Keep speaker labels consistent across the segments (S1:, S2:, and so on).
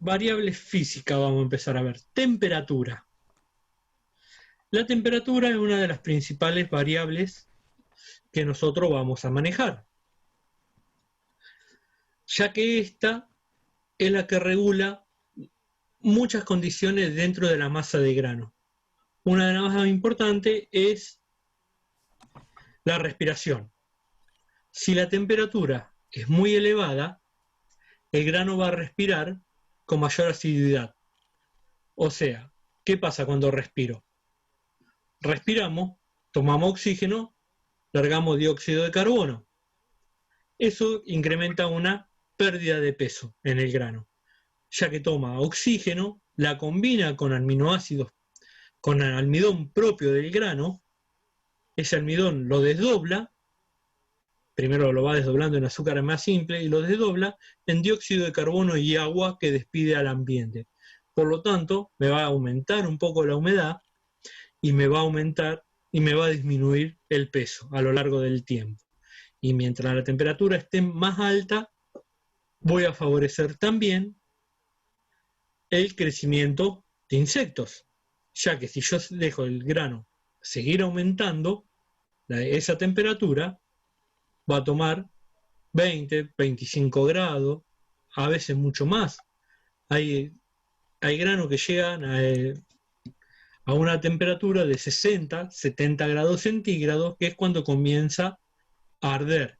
S1: variables físicas vamos a empezar a ver. Temperatura. La temperatura es una de las principales variables que nosotros vamos a manejar, ya que esta es la que regula muchas condiciones dentro de la masa de grano. Una de las más importantes es la respiración. Si la temperatura es muy elevada, el grano va a respirar con mayor asiduidad. O sea, ¿qué pasa cuando respiro? Respiramos, tomamos oxígeno, largamos dióxido de carbono. Eso incrementa una pérdida de peso en el grano, ya que toma oxígeno, la combina con aminoácidos, con el almidón propio del grano, ese almidón lo desdobla, primero lo va desdoblando en azúcar más simple y lo desdobla en dióxido de carbono y agua que despide al ambiente. Por lo tanto, me va a aumentar un poco la humedad y me va a disminuir el peso a lo largo del tiempo. Y mientras la temperatura esté más alta, voy a favorecer también el crecimiento de insectos, ya que si yo dejo el grano seguir aumentando, esa temperatura va a tomar 20, 25 grados, a veces mucho más. Hay granos que llegan a una temperatura de 60, 70 grados centígrados, que es cuando comienza a arder,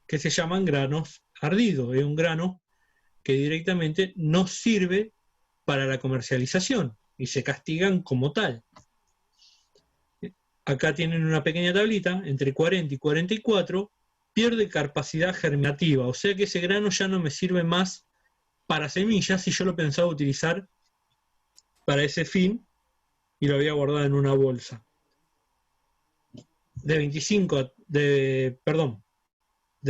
S1: que se llaman granos ardidos. Es un grano que directamente no sirve para la comercialización y se castigan como tal. Acá tienen una pequeña tablita, entre 40 y 44, pierde capacidad germinativa, o sea que ese grano ya no me sirve más para semillas si yo lo pensaba utilizar para ese fin y lo había guardado en una bolsa. De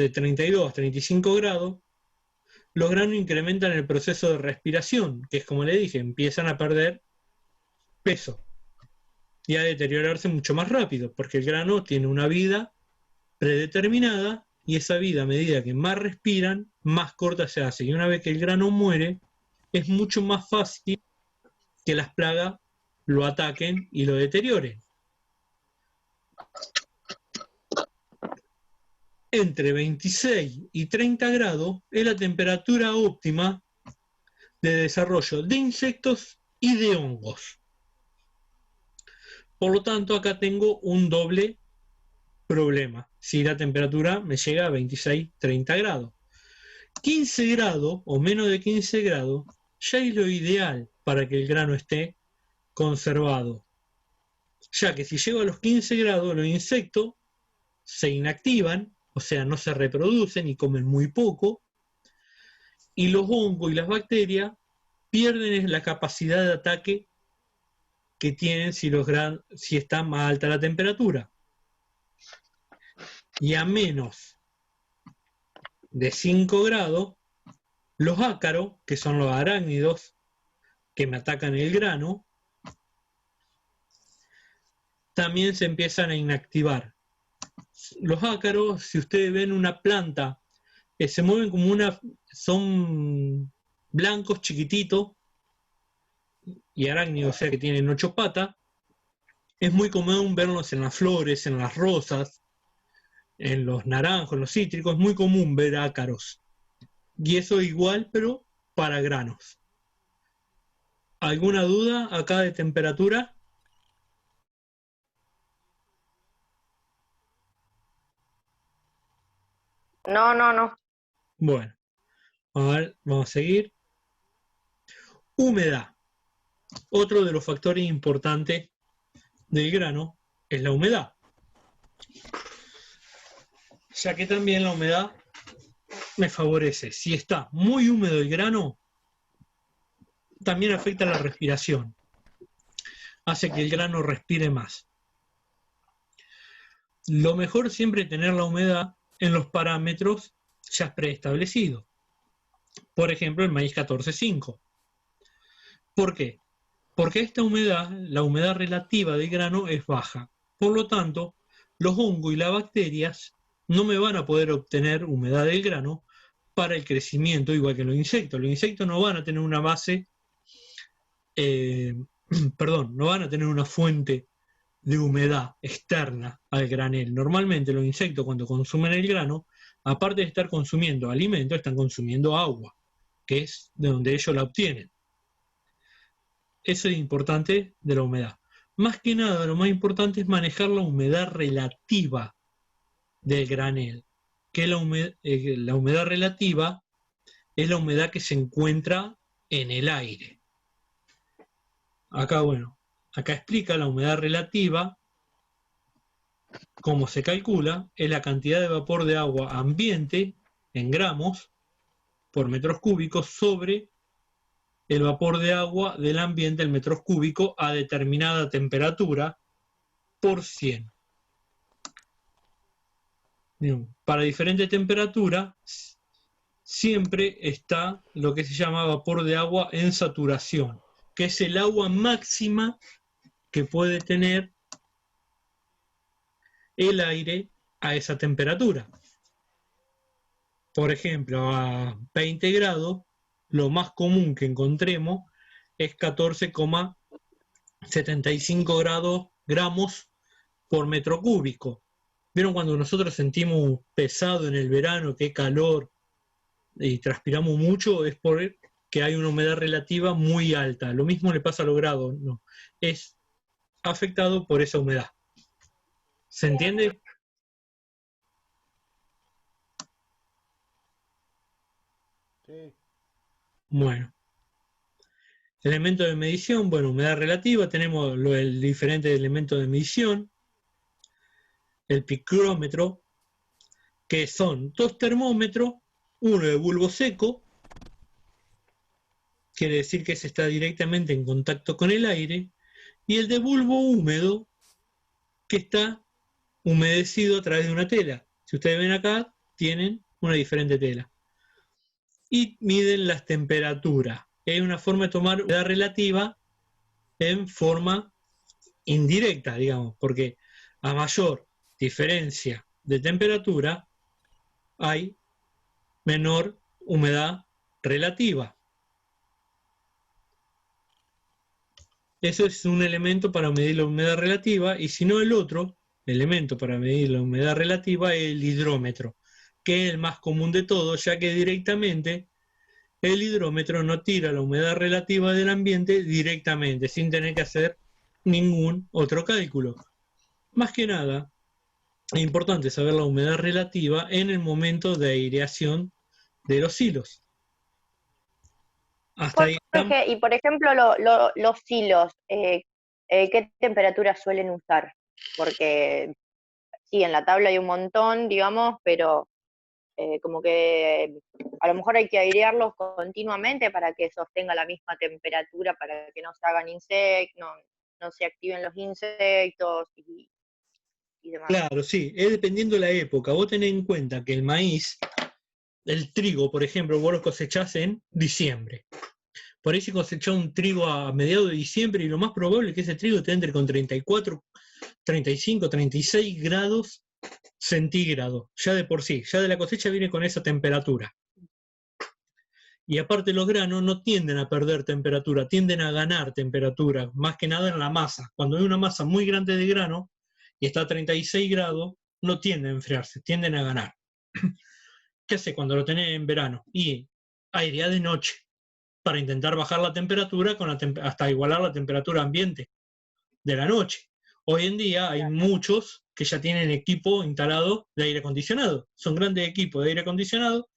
S1: 32 a 35 grados, los granos incrementan el proceso de respiración, que es como le dije, empiezan a perder peso y a deteriorarse mucho más rápido, porque el grano tiene una vida predeterminada y esa vida, a medida que más respiran, más corta se hace. Y una vez que el grano muere, es mucho más fácil que las plagas lo ataquen y lo deterioren. Entre 26 y 30 grados es la temperatura óptima de desarrollo de insectos y de hongos. Por lo tanto, acá tengo un doble problema. Si la temperatura me llega a 26-30 grados. 15 grados o menos de 15 grados ya es lo ideal para que el grano esté conservado. Ya que si llego a los 15 grados, los insectos se inactivan, o sea, no se reproducen y comen muy poco, y los hongos y las bacterias pierden la capacidad de ataque que tienen si está más alta la temperatura. Y a menos de 5 grados, los ácaros, que son los arácnidos que me atacan el grano, también se empiezan a inactivar. Los ácaros, si ustedes ven una planta, se mueven como son blancos chiquititos y arácnidos, o sea que tienen 8 patas. Es muy común verlos en las flores, en las rosas, en los naranjos, en los cítricos. Es muy común ver ácaros. Y eso igual, pero para granos. ¿Alguna duda acá de temperatura?
S2: No.
S1: Bueno, a ver, vamos a seguir. Humedad. Otro de los factores importantes del grano es la humedad, ya que también la humedad me favorece. Si está muy húmedo el grano, también afecta la respiración, hace que el grano respire más. Lo mejor siempre es tener la humedad en los parámetros ya preestablecidos. Por ejemplo, el maíz 14,5. ¿Por qué? Porque esta humedad, la humedad relativa del grano, es baja. Por lo tanto, los hongos y las bacterias no me van a poder obtener humedad del grano para el crecimiento, igual que los insectos. Los insectos no van a tener una base, no van a tener una fuente de humedad externa al granel. Normalmente los insectos cuando consumen el grano, aparte de estar consumiendo alimento, están consumiendo agua, que es de donde ellos la obtienen. Eso es importante de la humedad. Más que nada, lo más importante es manejar la humedad relativa del granel, que la humedad relativa es la humedad que se encuentra en el aire. Acá explica la humedad relativa. Cómo se calcula es la cantidad de vapor de agua ambiente en gramos por metros cúbicos sobre el vapor de agua del ambiente en metros cúbicos a determinada temperatura por 100. Bien, para diferente temperatura siempre está lo que se llama vapor de agua en saturación, que es el agua máxima que puede tener el aire a esa temperatura. Por ejemplo, a 20 grados, lo más común que encontremos es 14,75 gramos por metro cúbico. ¿Vieron cuando nosotros sentimos pesado en el verano, que hay calor y transpiramos mucho? Es porque hay una humedad relativa muy alta. Lo mismo le pasa a los grados, ¿no? Es afectado por esa humedad. ¿Se entiende?
S2: Sí.
S1: Bueno. Elementos de medición, bueno, humedad relativa, tenemos el diferente elemento de medición, el picrómetro, que son dos termómetros, uno de bulbo seco, quiere decir que se está directamente en contacto con el aire, y el de bulbo húmedo, que está humedecido a través de una tela. Si ustedes ven acá, tienen una diferente tela. Y miden las temperaturas. Es una forma de tomar humedad relativa en forma indirecta, digamos, porque a mayor diferencia de temperatura hay menor humedad relativa. Eso es un elemento para medir la humedad relativa, y si no, el otro elemento para medir la humedad relativa es el hidrómetro, que es el más común de todos, ya que directamente el hidrómetro no tira la humedad relativa del ambiente directamente, sin tener que hacer ningún otro cálculo. Más que nada, es importante saber la humedad relativa en el momento de aireación de los hilos. Hasta ahí estamos.
S3: Jorge, y por ejemplo, los silos, ¿qué temperatura suelen usar? Porque sí, en la tabla hay un montón, digamos, pero como que a lo mejor hay que airearlos continuamente para que sostenga la misma temperatura, para que no se hagan insectos, no se activen los insectos y demás.
S1: Claro, sí, es dependiendo de la época. Vos tenés en cuenta que el maíz, el trigo, por ejemplo, vos lo cosechás en diciembre. Por ahí se cosechó un trigo a mediados de diciembre y lo más probable es que ese trigo te entre con 34, 35, 36 grados centígrados, ya de por sí, ya de la cosecha viene con esa temperatura. Y aparte los granos no tienden a perder temperatura, tienden a ganar temperatura, más que nada en la masa. Cuando hay una masa muy grande de grano y está a 36 grados, no tienden a enfriarse, tienden a ganar. ¿Qué hace cuando lo tenés en verano? Y airea de noche, para intentar bajar la temperatura hasta igualar la temperatura ambiente de la noche. Hoy en día hay muchos que ya tienen equipo instalado de aire acondicionado. Son grandes equipos de aire acondicionado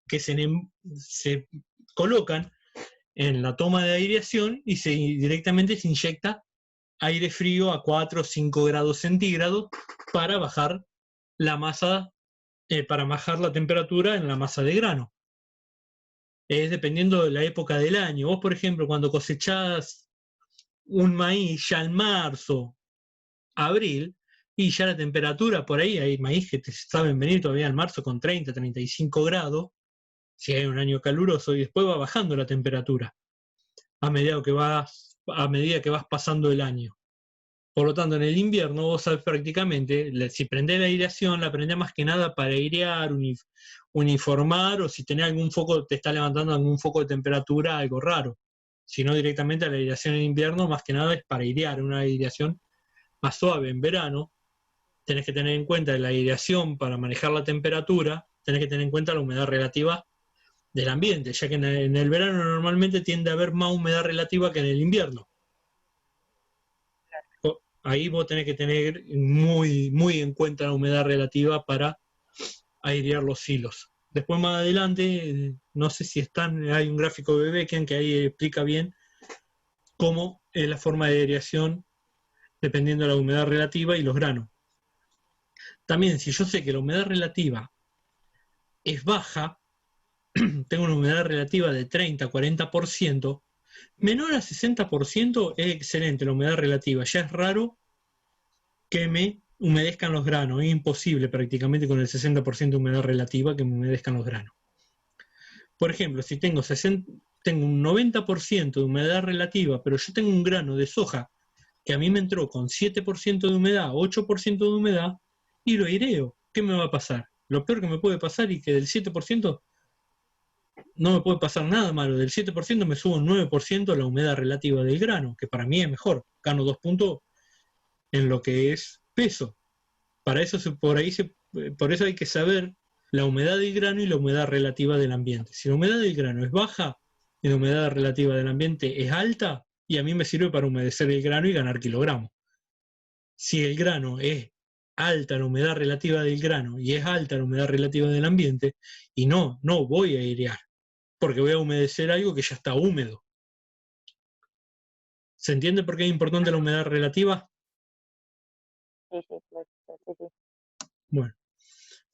S1: que se colocan en la toma de aireación y directamente se inyecta aire frío a 4 o 5 grados centígrados para bajar la masa, para bajar la temperatura en la masa de grano. Es dependiendo de la época del año. Vos, por ejemplo, cuando cosechás un maíz ya en marzo, abril, y ya la temperatura por ahí, hay maíz que te saben venir todavía en marzo con 30, 35 grados, si hay un año caluroso, y después va bajando la temperatura a medida que vas pasando el año. Por lo tanto, en el invierno vos sabés prácticamente, si prendés la aireación, la prendés más que nada para airear, uniformar, o si tenés algún foco, te está levantando algún foco de temperatura, algo raro. Si no, directamente la aireación en invierno, más que nada es para airear, una aireación más suave. En verano, tenés que tener en cuenta la aireación para manejar la temperatura, tenés que tener en cuenta la humedad relativa del ambiente, ya que en el verano normalmente tiende a haber más humedad relativa que en el invierno. Ahí vos tenés que tener muy, muy en cuenta la humedad relativa para airear los hilos. Después más adelante, no sé si hay un gráfico de Becken que ahí explica bien cómo es la forma de aireación dependiendo de la humedad relativa y los granos. También, si yo sé que la humedad relativa es baja, tengo una humedad relativa de 30-40%, menor a 60% es excelente la humedad relativa. Ya es raro que me humedezcan los granos, es imposible prácticamente con el 60% de humedad relativa que me humedezcan los granos. Por ejemplo, si tengo un 90% de humedad relativa, pero yo tengo un grano de soja que a mí me entró con 7% de humedad, 8% de humedad, y lo aireo, ¿qué me va a pasar? Lo peor que me puede pasar es que del 7% no me puede pasar nada malo. Del 7% me subo un 9% la humedad relativa del grano, que para mí es mejor. Gano 2 puntos en lo que es peso. Para eso por eso hay que saber la humedad del grano y la humedad relativa del ambiente. Si la humedad del grano es baja y la humedad relativa del ambiente es alta, y a mí me sirve para humedecer el grano y ganar kilogramos. Si el grano es alta la humedad relativa del grano y es alta la humedad relativa del ambiente, y no voy a airear, porque voy a humedecer algo que ya está húmedo. ¿Se entiende por qué es importante la humedad relativa?
S3: Sí, sí, sí, sí.
S1: Bueno.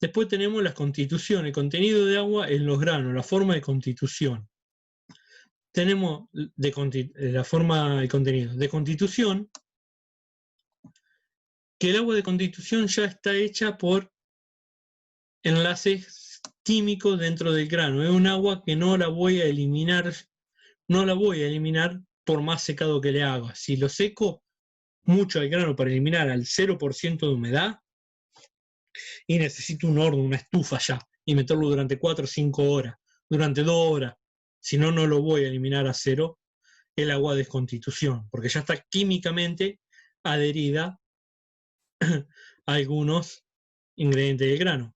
S1: Después tenemos las constituciones, el contenido de agua en los granos, la forma de constitución. Tenemos la forma y contenido de constitución, que el agua de constitución ya está hecha por enlaces químicos dentro del grano. Es un agua que no la voy a eliminar por más secado que le haga. Si lo seco mucho al grano para eliminar al 0% de humedad, y necesito un horno, una estufa ya, y meterlo durante 4 o 5 horas, durante 2 horas, si no, no lo voy a eliminar a cero, el agua de desconstitución, porque ya está químicamente adherida a algunos ingredientes del grano,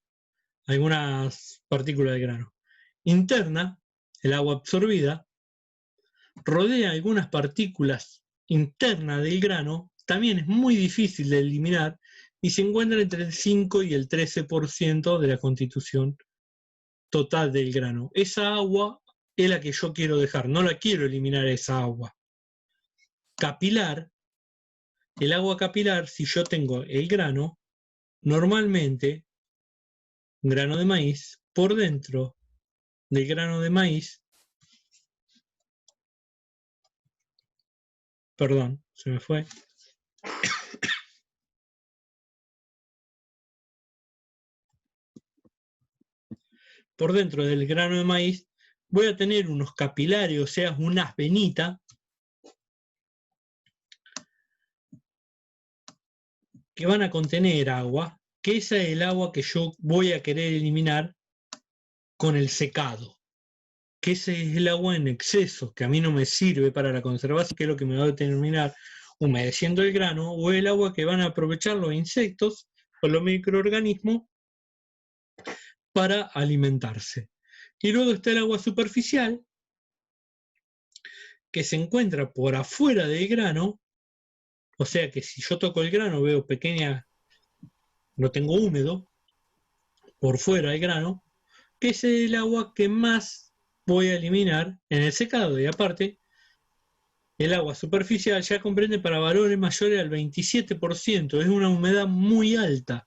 S1: algunas partículas del grano. Interna, el agua absorbida, rodea algunas partículas internas del grano, también es muy difícil de eliminar y se encuentra entre el 5 y el 13% de la constitución total del grano. Esa agua es la que yo quiero dejar, no la quiero eliminar esa agua. Capilar, el agua capilar, si yo tengo el grano, normalmente, grano de maíz, por dentro del grano de maíz, perdón, se me fue. Por dentro del grano de maíz voy a tener unos capilares, o sea, unas venitas que van a contener agua, que esa es el agua que yo voy a querer eliminar con el secado, que ese es el agua en exceso, que a mí no me sirve para la conservación, que es lo que me va a terminar humedeciendo el grano, o el agua que van a aprovechar los insectos o los microorganismos para alimentarse. Y luego está el agua superficial, que se encuentra por afuera del grano, o sea que si yo toco el grano veo pequeñas, lo tengo húmedo, por fuera del grano, que es el agua que más voy a eliminar en el secado. Y aparte, el agua superficial ya comprende para valores mayores al 27%, es una humedad muy alta.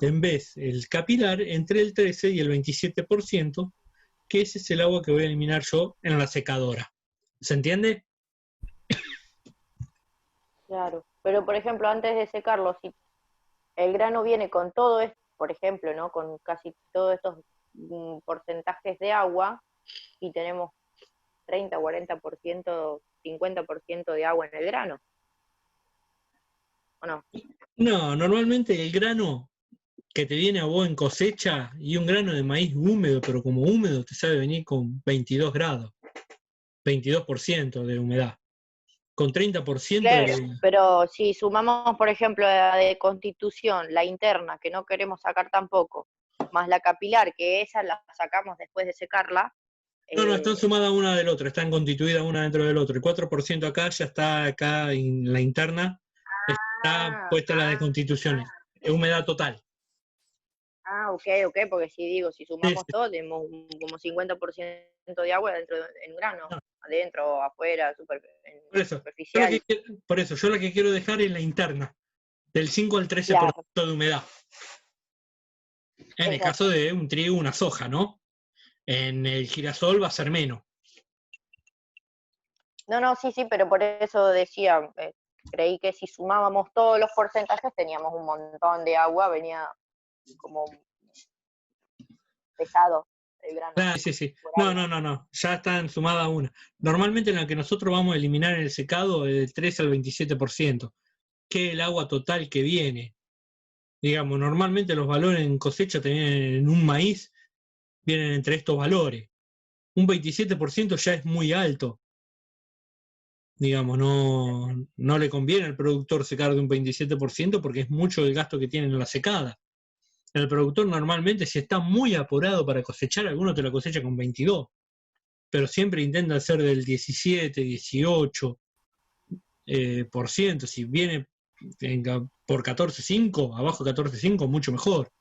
S1: En vez el capilar entre el 13 y el 27%, que ese es el agua que voy a eliminar yo en la secadora. ¿Se entiende?
S3: Claro. Pero, por ejemplo, antes de secarlo, si el grano viene con todo esto, por ejemplo, ¿no? Con casi todos estos porcentajes de agua y tenemos 30, 40%, 50% de agua en el grano. ¿o no?
S1: No, normalmente el grano que te viene a vos en cosecha y un grano de maíz húmedo, pero como húmedo te sabe venir con 22 grados, 22% de humedad. Con 30%
S3: Claro,
S1: de...
S3: pero si sumamos, por ejemplo, la de constitución, la interna, que no queremos sacar tampoco, más la capilar, que esa la sacamos después de secarla,
S1: No, no, están
S3: eh,
S1: sumadas una del otro, están constituidas una dentro del otro. El 4% acá ya está acá en la interna, está
S3: ah,
S1: puesta la de constituciones. Es humedad total.
S3: ok, porque si digo, si
S1: Sí,
S3: sumamos
S1: sí,
S3: todo, tenemos como 50% de agua dentro en grano,
S1: no,
S3: adentro, afuera, en
S1: por eso.
S3: superficial.
S1: Por eso, yo lo que quiero dejar es la interna, del 5 al 13%
S3: Claro,
S1: de humedad. En el caso
S3: exacto.
S1: de un trigo, una soja, ¿no? En el girasol va a ser menos.
S3: No, no, sí, sí, pero por eso decía, creí que si sumábamos todos los porcentajes teníamos un montón de agua, venía como pesado el grano
S1: Ah, sí, sí.
S3: por
S1: No,
S3: agua.
S1: no, no, no. Ya están sumadas una. Normalmente en la que nosotros vamos a eliminar en el secado es del 13 al 27%, que es el agua total que viene. Digamos, normalmente los valores en cosecha también en un maíz vienen entre estos valores. Un 27% ya es muy alto. Digamos, no le conviene al productor secar de un 27% porque es mucho el gasto que tiene en la secada. El productor normalmente, si está muy apurado para cosechar, alguno te la cosecha con 22, pero siempre intenta hacer del 17, 18 por ciento. Si viene por 14,5, abajo de 14,5, mucho mejor.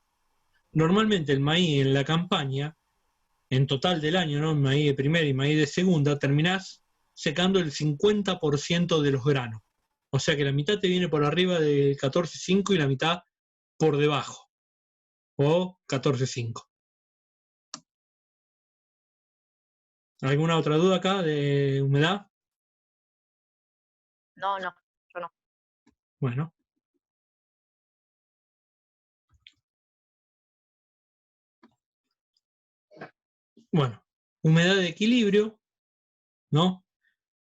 S1: Normalmente el maíz en la campaña, en total del año, ¿no? Maíz de primera y maíz de segunda, terminás secando el 50% de los granos. O sea que la mitad te viene por arriba de 14,5 y la mitad por debajo, o 14,5. ¿Alguna otra duda acá de humedad?
S3: No, no, yo no.
S1: Bueno, bueno, humedad de equilibrio, ¿no?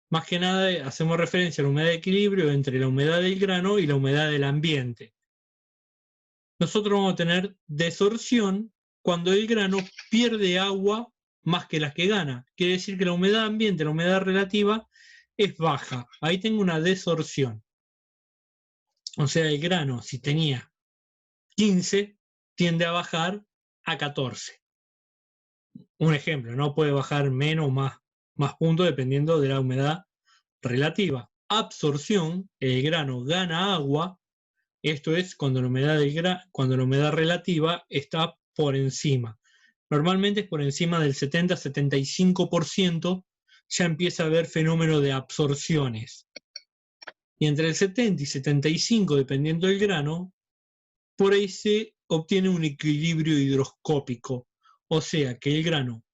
S1: Más que nada hacemos referencia a la humedad de equilibrio entre la humedad del grano y la humedad del ambiente. Nosotros vamos a tener desorción cuando el grano pierde agua más que las que gana. Quiere decir que la humedad ambiente, la humedad relativa, es baja. Ahí tengo una desorción. O sea, el grano, si tenía 15, tiende a bajar a 14. Un ejemplo, no puede bajar menos o más puntos dependiendo de la humedad relativa. Absorción, el grano gana agua. Esto es cuando cuando la humedad relativa está por encima. Normalmente es por encima del 70-75%, ya empieza a haber fenómeno de absorciones. Y entre el 70 y 75, dependiendo del grano, por ahí se obtiene un equilibrio hidroscópico. O sea que el grano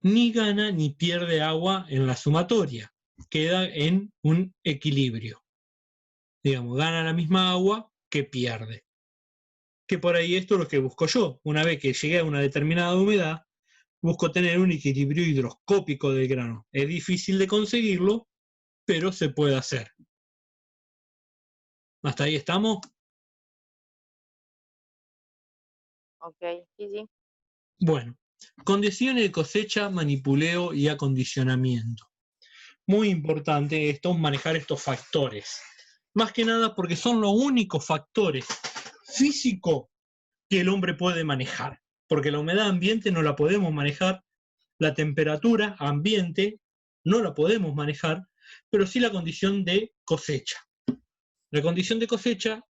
S1: ni gana ni pierde agua en la sumatoria, queda en un equilibrio. Digamos, gana la misma agua que pierde. Que por ahí esto es lo que busco yo. Una vez que llegué a una determinada humedad, busco tener un equilibrio hidroscópico del grano. Es difícil de conseguirlo, pero se puede hacer. ¿Hasta ahí estamos?
S3: Ok, sí, sí.
S1: Bueno, condiciones de cosecha, manipuleo y acondicionamiento. Muy importante esto, manejar estos factores. Más que nada porque son los únicos factores físicos que el hombre puede manejar. Porque la humedad ambiente no la podemos manejar, la temperatura ambiente no la podemos manejar, pero sí la condición de cosecha. La condición de cosecha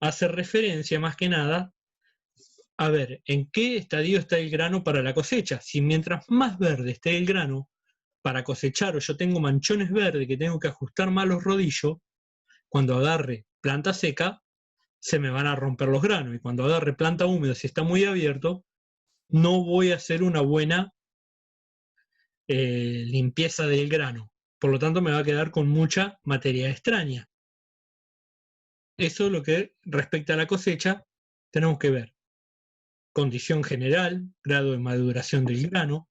S1: hace referencia más que nada a ver en qué estadio está el grano para la cosecha. Si mientras más verde esté el grano para cosechar o yo tengo manchones verdes que tengo que ajustar más los rodillos, cuando agarre planta seca se me van a romper los granos y cuando agarre planta húmeda si está muy abierto no voy a hacer una buena limpieza del grano. Por lo tanto, me va a quedar con mucha materia extraña. Eso es lo que respecta a la cosecha, tenemos que ver condición general, grado de maduración del grano,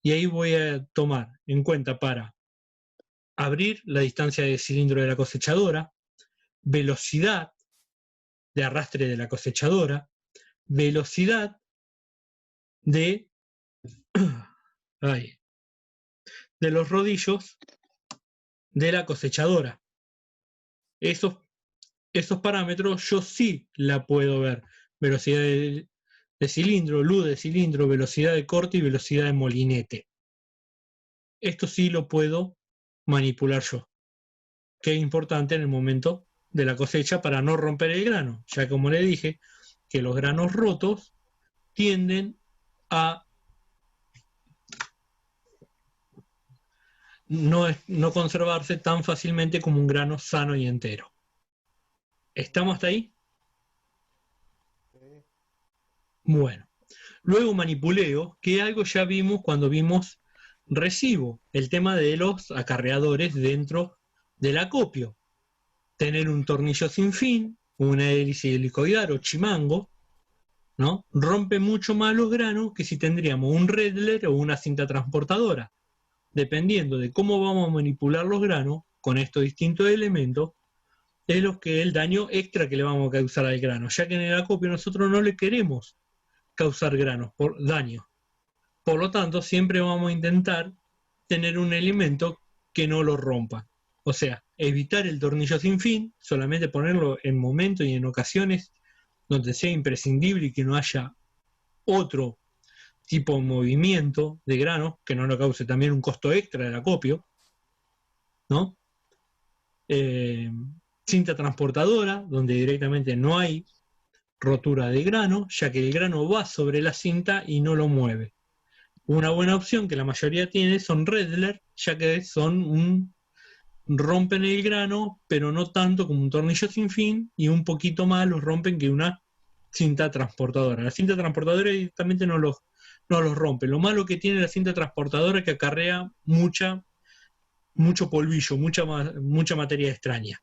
S1: y ahí voy a tomar en cuenta para abrir la distancia de cilindro de la cosechadora, velocidad de arrastre de la cosechadora, velocidad de, de los rodillos de la cosechadora. Esos parámetros yo sí la puedo ver. Velocidad de cilindro, luz de cilindro, velocidad de corte y velocidad de molinete. Esto sí lo puedo manipular yo, que es importante en el momento de la cosecha para no romper el grano, ya como le dije, que los granos rotos tienden a no conservarse tan fácilmente como un grano sano y entero. ¿Estamos hasta ahí?
S2: Sí.
S1: Bueno. Luego manipuleo, que algo ya vimos cuando vimos recibo, el tema de los acarreadores dentro del acopio. Tener un tornillo sin fin, una hélice helicoidal o chimango, ¿no? Rompe mucho más los granos que si tendríamos un Redler o una cinta transportadora. Dependiendo de cómo vamos a manipular los granos con estos distintos elementos, es lo que el daño extra que le vamos a causar al grano, ya que en el acopio nosotros no le queremos causar granos por daño. Por lo tanto, siempre vamos a intentar tener un elemento que no lo rompa. O sea, evitar el tornillo sin fin, solamente ponerlo en momentos y en ocasiones donde sea imprescindible y que no haya otro tipo de movimiento de grano, que no nos cause también un costo extra del acopio, ¿no? Cinta transportadora, donde directamente no hay rotura de grano, ya que el grano va sobre la cinta y no lo mueve. Una buena opción que la mayoría tiene son Redler, ya que rompen el grano, pero no tanto como un tornillo sin fin, y un poquito más los rompen que una cinta transportadora. La cinta transportadora directamente no los rompe. Lo malo que tiene la cinta transportadora es que acarrea mucho polvillo, mucha materia extraña.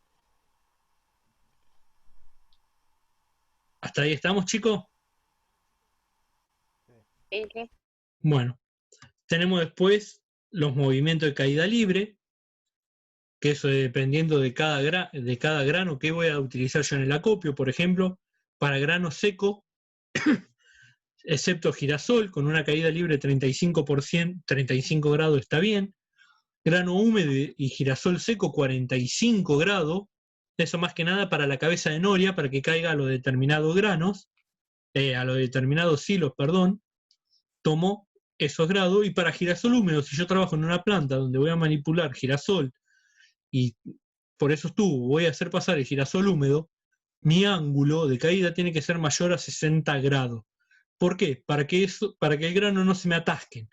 S1: ¿Hasta ahí estamos, chicos?
S3: Sí, sí.
S1: Bueno, tenemos después los movimientos de caída libre, que eso dependiendo de cada grano que voy a utilizar yo en el acopio. Por ejemplo, para grano seco, excepto girasol, con una caída libre de 35%, 35 grados está bien. Grano húmedo y girasol seco, 45 grados. Eso más que nada para la cabeza de noria, para que caiga a los determinados granos, a los determinados silos, perdón. Tomo esos grados. Y para girasol húmedo, si yo trabajo en una planta donde voy a manipular girasol y por esos tubos voy a hacer pasar el girasol húmedo, mi ángulo de caída tiene que ser mayor a 60 grados. ¿Por qué? Para que el grano no se me atasque.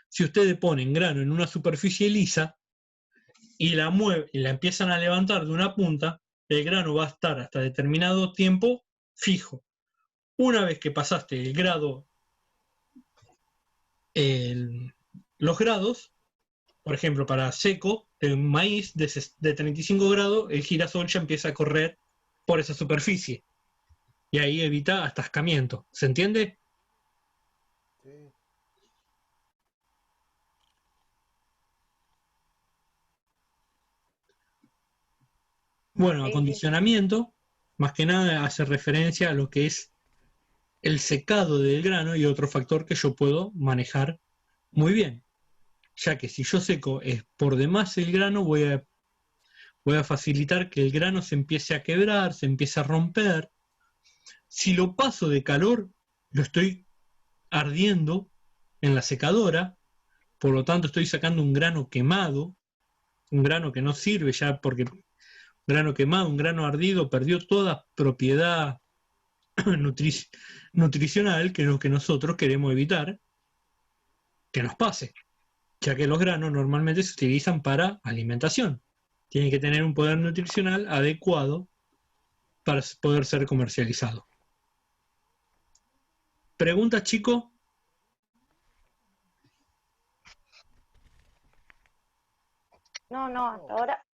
S1: Si ustedes ponen grano en una superficie lisa y la mueven y la empiezan a levantar de una punta, el grano va a estar hasta determinado tiempo fijo. Una vez que pasaste el grado, los grados, por ejemplo, para seco, el maíz de 35 grados, el girasol ya empieza a correr por esa superficie. Y ahí evita atascamiento. ¿Se entiende?
S2: Sí.
S1: Bueno,
S3: Sí, sí.
S1: acondicionamiento, más que nada hace referencia a lo que es el secado del grano y otro factor que yo puedo manejar muy bien. Ya que si yo seco por demás el grano, voy a facilitar que el grano se empiece a quebrar, se empiece a romper. Si lo paso de calor, lo estoy ardiendo en la secadora, por lo tanto estoy sacando un grano quemado, un grano que no sirve ya porque un grano quemado, un grano ardido, perdió toda propiedad nutricional, que es lo que nosotros queremos evitar que nos pase, ya que los granos normalmente se utilizan para alimentación. Tienen que tener un poder nutricional adecuado para poder ser comercializado. ¿Preguntas, chicos?
S3: No, hasta ahora